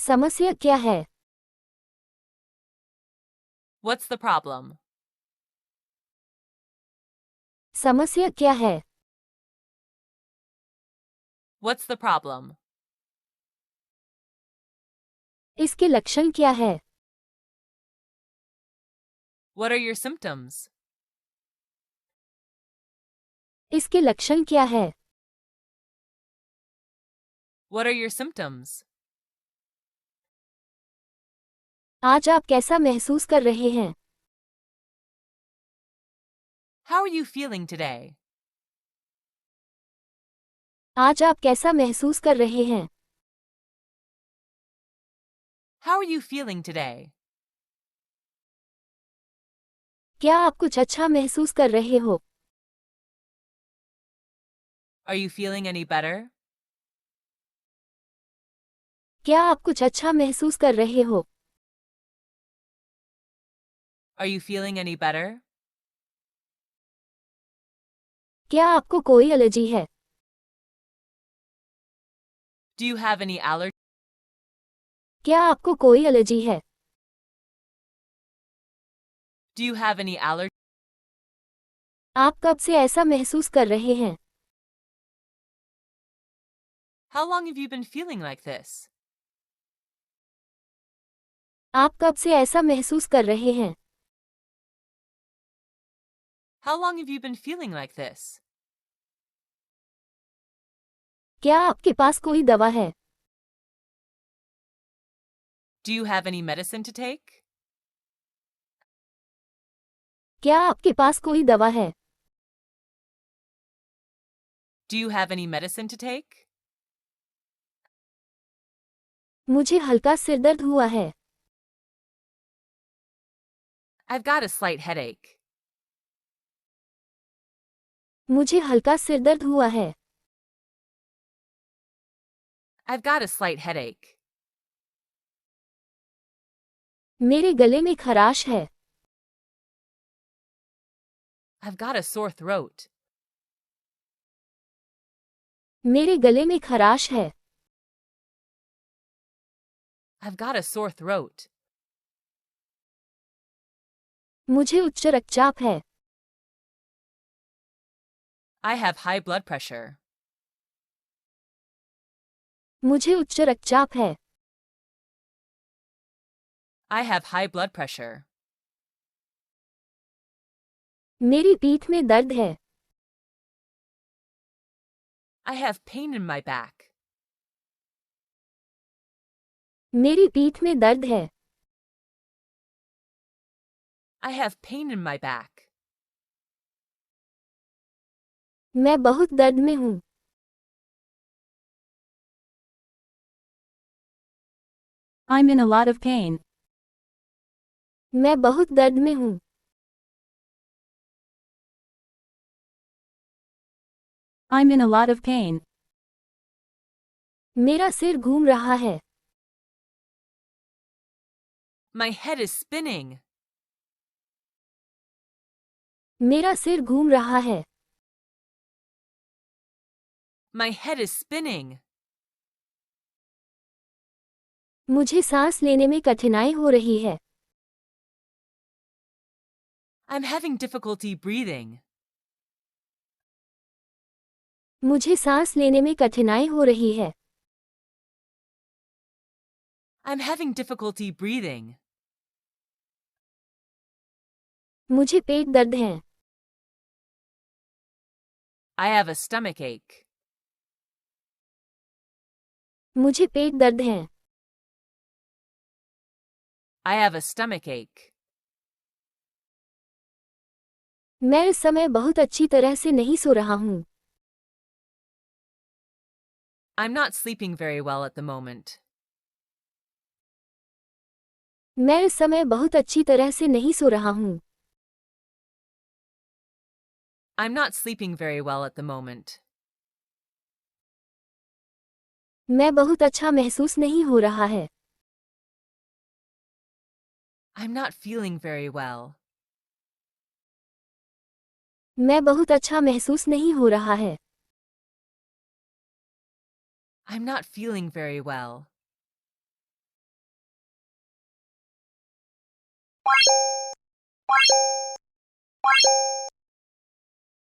समस्या क्या है? What's the problem? समस्या क्या है? What's the problem? इसके लक्षण क्या है? What are your symptoms? इसके लक्षण क्या है? What are your symptoms? आज आप कैसा महसूस कर रहे हैं? How are you feeling today? आज आप कैसा महसूस कर रहे हैं? How are you feeling today? क्या आप कुछ अच्छा महसूस कर रहे हो? Are you feeling any better? क्या आप कुछ अच्छा महसूस कर रहे हो? Are you feeling any better? क्या आपको कोई एलर्जी है? Do you have any allergies? क्या आपको कोई एलर्जी है? Do you have any allergies? आप कब से ऐसा महसूस कर रहे हैं? How long have you been feeling like this? आप कब से ऐसा महसूस कर रहे हैं? How long have you been feeling like this? क्या आपके पास कोई दवा है? Do you have any medicine to take? क्या आपके पास कोई दवा है? Do you have any medicine to take? मुझे हल्का सिर दर्द हुआ है। I've got a slight headache. मुझे हल्का सिर दर्द हुआ है। I've got a slight headache. मेरे गले में खराश है। I've got a sore throat. मेरे गले में खराश है। I've got a sore throat. मुझे उच्च रक्तचाप है। I have high blood pressure. मुझे उच्च रक्तचाप है। I have high blood pressure. मेरी पीठ में दर्द है। I have pain in my back. मेरी पीठ में दर्द है। I have pain in my back. मैं बहुत दर्द में हूँ। I'm in a lot of pain. मैं बहुत दर्द में हूँ। I'm in a lot of pain. मेरा सिर घूम रहा है। My head is spinning. मेरा सिर घूम रहा है। My head is spinning. मुझे सांस लेने में कठिनाई हो रही है। I'm having difficulty breathing. मुझे सांस लेने में कठिनाई हो रही है। I'm having difficulty breathing. मुझे पेट दर्द है। I have a stomach ache. मुझे पेट दर्द है। I have a stomach ache. मैं इस समय बहुत अच्छी तरह से नहीं सो रहा हूँ। I'm not sleeping very well at the moment. मैं इस समय बहुत अच्छी तरह से नहीं सो रहा हूँ। I'm not sleeping very well at the moment. मैं बहुत अच्छा महसूस नहीं हो रहा है। I'm not feeling very well. मैं बहुत अच्छा महसूस नहीं हो रहा है। I'm not feeling very well.